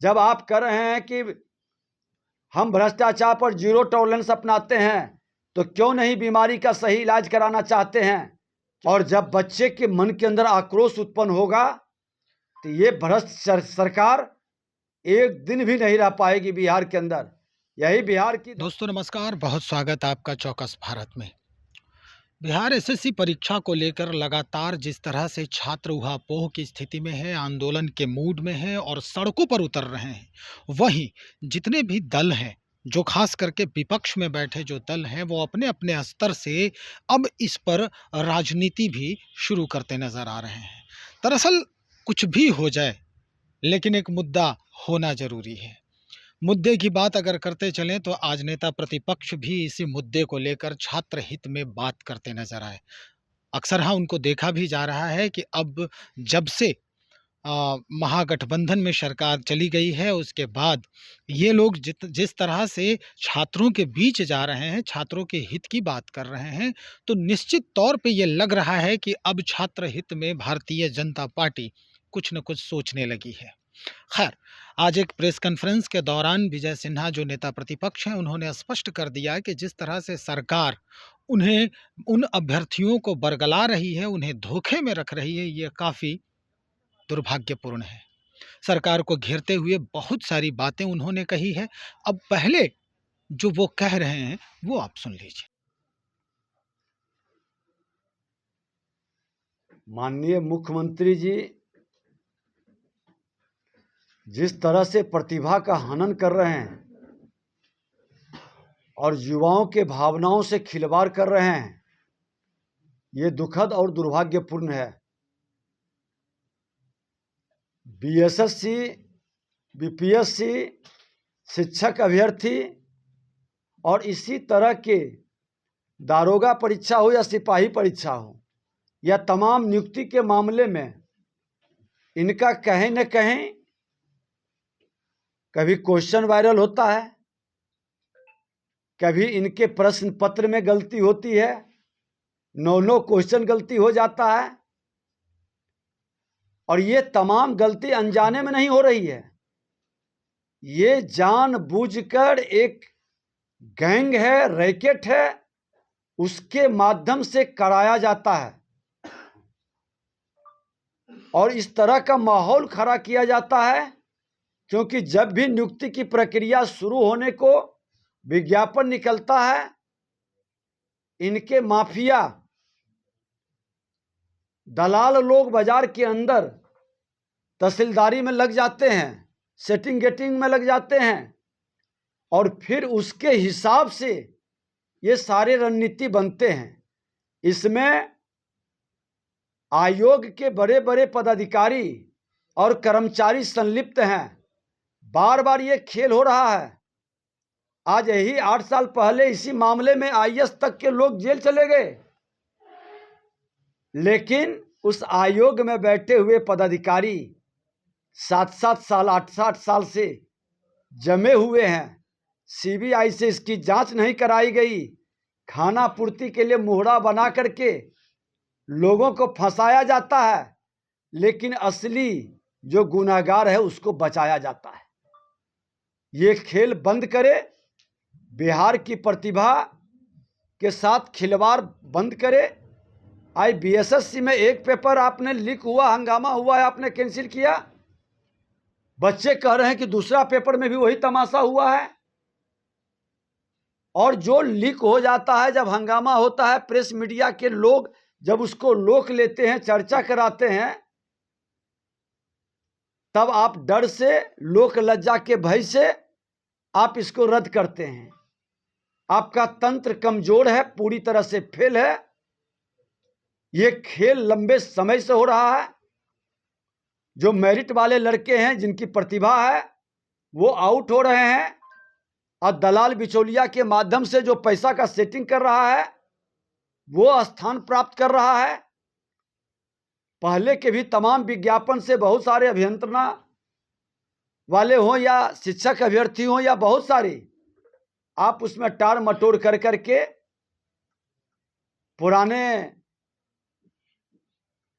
जब आप कह रहे हैं कि हम भ्रष्टाचार पर जीरो टॉलरेंस अपनाते हैं, तो क्यों नहीं बीमारी का सही इलाज कराना चाहते हैं? और जब बच्चे के मन के अंदर आक्रोश उत्पन्न होगा तो ये भ्रष्ट सरकार एक दिन भी नहीं रह पाएगी बिहार के अंदर। यही बिहार की दोस्तों नमस्कार, बहुत स्वागत है आपका चौकस भारत में। बिहार एसएससी परीक्षा को लेकर लगातार जिस तरह से छात्र ऊहापोह की स्थिति में है, आंदोलन के मूड में है और सड़कों पर उतर रहे हैं, वहीं जितने भी दल हैं, जो खास करके विपक्ष में बैठे जो दल हैं, वो अपने अपने स्तर से अब इस पर राजनीति भी शुरू करते नजर आ रहे हैं। दरअसल कुछ भी हो जाए, लेकिन एक मुद्दा होना जरूरी है। मुद्दे की बात अगर करते चलें तो आज नेता प्रतिपक्ष भी इसी मुद्दे को लेकर छात्र हित में बात करते नजर आए। अक्सर उनको देखा भी जा रहा है कि अब जब से महागठबंधन में सरकार चली गई है, उसके बाद ये लोग जिस तरह से छात्रों के बीच जा रहे हैं, छात्रों के हित की बात कर रहे हैं, तो निश्चित तौर पे ये लग रहा है कि अब छात्र हित में भारतीय जनता पार्टी कुछ न कुछ सोचने लगी है। खैर, आज एक प्रेस कॉन्फ्रेंस के दौरान विजय सिन्हा जो नेता प्रतिपक्ष हैं, उन्होंने स्पष्ट कर दिया कि जिस तरह से सरकार उन्हें उन अभ्यर्थियों को बरगला रही है, उन्हें धोखे में रख रही है, ये काफ़ी दुर्भाग्यपूर्ण है। सरकार को घेरते हुए बहुत सारी बातें उन्होंने कही है। अब पहले जो वो कह रहे हैं, वो आप सुन लीजिए। माननीय मुख्यमंत्री जी जिस तरह से प्रतिभा का हनन कर रहे हैं और युवाओं के भावनाओं से खिलवाड़ कर रहे हैं, ये दुखद और दुर्भाग्यपूर्ण है। बीएसएससी, बीपीएससी, शिक्षक अभ्यर्थी और इसी तरह के दारोगा परीक्षा हो या सिपाही परीक्षा हो, या तमाम नियुक्ति के मामले में इनका कहीं न कहीं कभी क्वेश्चन वायरल होता है, कभी इनके प्रश्न पत्र में गलती होती है, 9 क्वेश्चन गलती हो जाता है। और ये तमाम गलती अनजाने में नहीं हो रही है, ये जानबूझकर एक गैंग है, रैकेट है, उसके माध्यम से कराया जाता है और इस तरह का माहौल खड़ा किया जाता है, क्योंकि जब भी नियुक्ति की प्रक्रिया शुरू होने को विज्ञापन निकलता है, इनके माफिया दलाल लोग बाजार के अंदर तहसीलदारी में लग जाते हैं, सेटिंग गेटिंग में लग जाते हैं और फिर उसके हिसाब से ये सारे रणनीति बनते हैं। इसमें आयोग के बड़े बड़े पदाधिकारी और कर्मचारी संलिप्त हैं। बार बार ये खेल हो रहा है। आज यही 8 साल पहले इसी मामले में आईएएस तक के लोग जेल चले गए, लेकिन उस आयोग में बैठे हुए पदाधिकारी 7-7 साल 8-8 साल से जमे हुए हैं। सीबीआई से इसकी जांच नहीं कराई गई। खाना पूर्ति के लिए मुहरा बना करके लोगों को फंसाया जाता है, लेकिन असली जो गुनाहगार है उसको बचाया जाता है। ये खेल बंद करे, बिहार की प्रतिभा के साथ खिलवाड़ बंद करे। आई बीएसएससी में एक पेपर आपने लीक हुआ, हंगामा हुआ है, आपने कैंसिल किया। बच्चे कह रहे हैं कि दूसरा पेपर में भी वही तमाशा हुआ है। और जो लीक हो जाता है, जब हंगामा होता है, प्रेस मीडिया के लोग जब उसको लोक लेते हैं, चर्चा कराते हैं, तब आप डर से, लोक लज्जा के भय से आप इसको रद्द करते हैं। आपका तंत्र कमजोर है, पूरी तरह से फेल है। ये खेल लंबे समय से हो रहा है। जो मेरिट वाले लड़के हैं, जिनकी प्रतिभा है, वो आउट हो रहे हैं और दलाल बिचौलिया के माध्यम से जो पैसा का सेटिंग कर रहा है वो स्थान प्राप्त कर रहा है। पहले के भी तमाम विज्ञापन से बहुत सारे अभियंत्रणा वाले हों या शिक्षक अभ्यर्थी हों या बहुत सारे, आप उसमें टार मटोर कर करके पुराने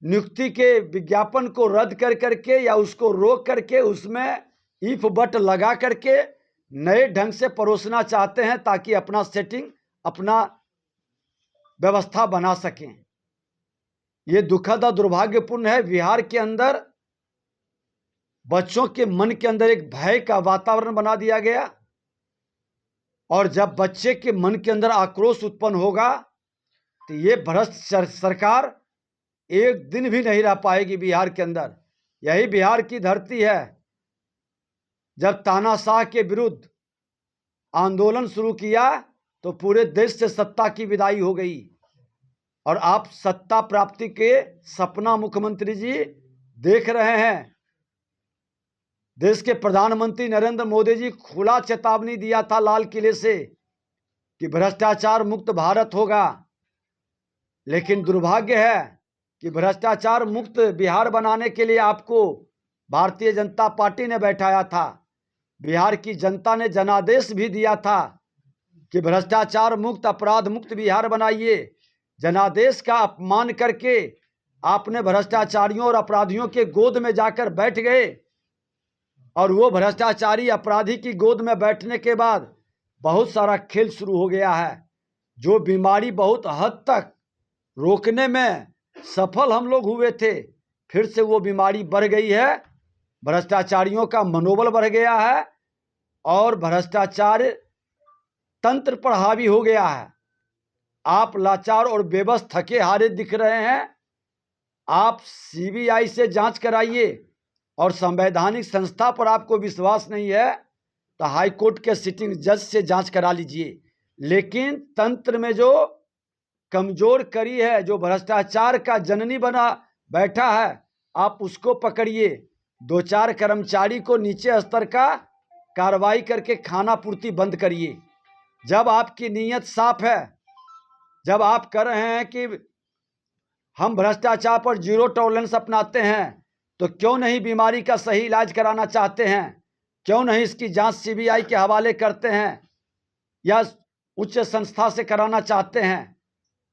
नियुक्ति के विज्ञापन को रद्द कर करके या उसको रोक करके उसमें इफ बट लगा करके नए ढंग से परोसना चाहते हैं ताकि अपना सेटिंग, अपना व्यवस्था बना सकें। ये दुखद और दुर्भाग्यपूर्ण है। बिहार के अंदर बच्चों के मन के अंदर एक भय का वातावरण बना दिया गया, और जब बच्चे के मन के अंदर आक्रोश उत्पन्न होगा तो ये भ्रष्ट सरकार एक दिन भी नहीं रह पाएगी बिहार के अंदर। यही बिहार की धरती है। जब तानाशाह के विरुद्ध आंदोलन शुरू किया तो पूरे देश से सत्ता की विदाई हो गई, और आप सत्ता प्राप्ति के सपना मुख्यमंत्री जी देख रहे हैं। देश के प्रधानमंत्री नरेंद्र मोदी जी खुला चेतावनी दिया था लाल किले से कि भ्रष्टाचार मुक्त भारत होगा, लेकिन दुर्भाग्य है कि भ्रष्टाचार मुक्त बिहार बनाने के लिए आपको भारतीय जनता पार्टी ने बैठाया था। बिहार की जनता ने जनादेश भी दिया था कि भ्रष्टाचार मुक्त, अपराध मुक्त बिहार बनाइए। जनादेश का अपमान करके आपने भ्रष्टाचारियों और अपराधियों के गोद में जाकर बैठ गए, और वो भ्रष्टाचारी अपराधी की गोद में बैठने के बाद बहुत सारा खेल शुरू हो गया है। जो बीमारी बहुत हद तक रोकने में सफल हम लोग हुए थे, फिर से वो बीमारी बढ़ गई है। भ्रष्टाचारियों का मनोबल बढ़ गया है और भ्रष्टाचार तंत्र पर हावी हो गया है। आप लाचार और बेबस, थके हारे दिख रहे हैं। आप सीबीआई से जांच कराइए, और संवैधानिक संस्था पर आपको विश्वास नहीं है तो हाई कोर्ट के सिटिंग जज से जांच करा लीजिए। लेकिन तंत्र में जो कमजोर कड़ी है, जो भ्रष्टाचार का जननी बना बैठा है, आप उसको पकड़िए। 2-4 कर्मचारी को नीचे स्तर का कार्रवाई करके खाना पूर्ति बंद करिए। जब आपकी नीयत साफ है, जब आप कर रहे हैं कि हम भ्रष्टाचार पर जीरो टॉलरेंस अपनाते हैं, तो क्यों नहीं बीमारी का सही इलाज कराना चाहते हैं? क्यों नहीं इसकी जांच सीबीआई के हवाले करते हैं या उच्च संस्था से कराना चाहते हैं?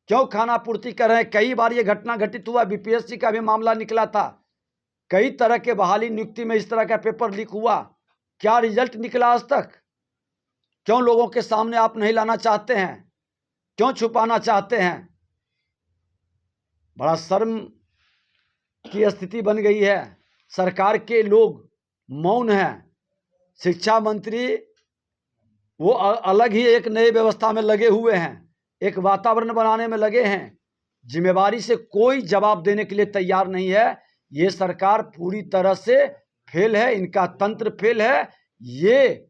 क्यों खाना पूर्ति कर रहे हैं? कई बार ये घटना घटित हुआ। बीपीएससी का भी मामला निकला था। कई तरह के बहाली नियुक्ति में इस तरह का पेपर लीक हुआ। क्या रिजल्ट निकला आज तक? क्यों लोगों के सामने आप नहीं लाना चाहते हैं? क्यों छुपाना चाहते हैं? बड़ा शर्म की स्थिति बन गई है। सरकार के लोग मौन हैं। शिक्षा मंत्री वो अलग ही एक नई व्यवस्था में लगे हुए हैं, एक वातावरण बनाने में लगे हैं। जिम्मेवारी से कोई जवाब देने के लिए तैयार नहीं है। ये सरकार पूरी तरह से फेल है, इनका तंत्र फेल है। ये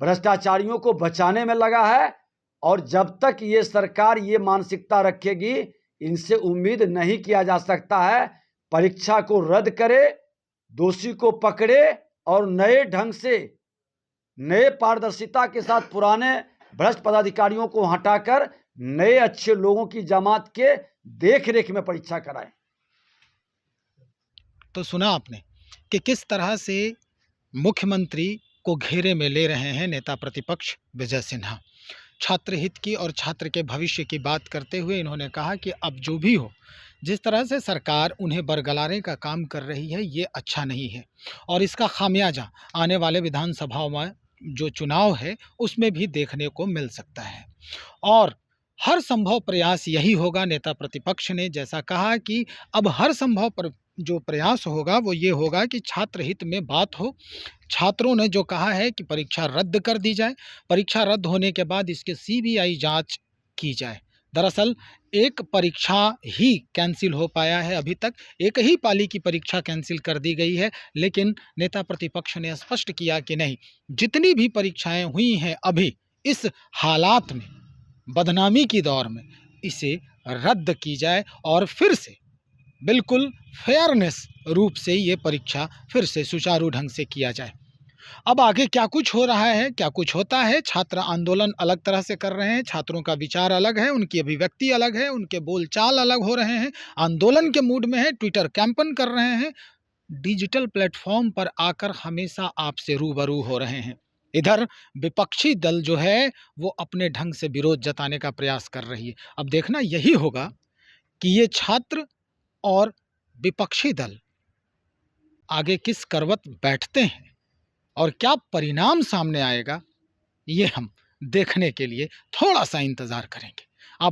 भ्रष्टाचारियों को बचाने में लगा है, और जब तक ये सरकार ये मानसिकता रखेगी, इनसे उम्मीद नहीं किया जा सकता है। परीक्षा को रद्द करे, दोषी को पकड़े, और नए ढंग से, नए पारदर्शिता के साथ पुराने भ्रष्ट पदाधिकारियों को हटाकर नए अच्छे लोगों की जमात के देख रेख में परीक्षा कराएं। तो सुना आपने कि किस तरह से मुख्यमंत्री को घेरे में ले रहे हैं नेता प्रतिपक्ष विजय सिन्हा। छात्र हित की और छात्र के भविष्य की बात करते हुए इन्होंने कहा कि अब जो भी हो, जिस तरह से सरकार उन्हें बरगलाने का काम कर रही है, ये अच्छा नहीं है, और इसका खामियाजा आने वाले विधानसभाओं में जो चुनाव है उसमें भी देखने को मिल सकता है। और हर संभव प्रयास यही होगा। नेता प्रतिपक्ष ने जैसा कहा कि अब हर संभव जो प्रयास होगा वो ये होगा कि छात्र हित में बात हो। छात्रों ने जो कहा है कि परीक्षा रद्द कर दी जाए, परीक्षा रद्द होने के बाद इसके सीबीआई जांच की जाए। दरअसल एक परीक्षा ही कैंसिल हो पाया है, अभी तक एक ही पाली की परीक्षा कैंसिल कर दी गई है, लेकिन नेता प्रतिपक्ष ने स्पष्ट किया कि नहीं, जितनी भी परीक्षाएं हुई हैं अभी इस हालात में, बदनामी की दौर में, इसे रद्द की जाए और फिर से बिल्कुल फेयरनेस रूप से ये परीक्षा फिर से सुचारू ढंग से किया जाए। अब आगे क्या कुछ हो रहा है, क्या कुछ होता है, छात्र आंदोलन अलग तरह से कर रहे हैं, छात्रों का विचार अलग है, उनकी अभिव्यक्ति अलग है, उनके बोलचाल अलग हो रहे हैं, आंदोलन के मूड में है, ट्विटर कैंपेन कर रहे हैं, डिजिटल प्लेटफॉर्म पर आकर हमेशा आपसे रूबरू हो रहे हैं। इधर विपक्षी दल जो है वो अपने ढंग से विरोध जताने का प्रयास कर रही है। अब देखना यही होगा कि ये छात्र और विपक्षी दल आगे किस करवट बैठते हैं। और क्या परिणाम सामने आएगा, ये हम देखने के लिए थोड़ा सा इंतज़ार करेंगे।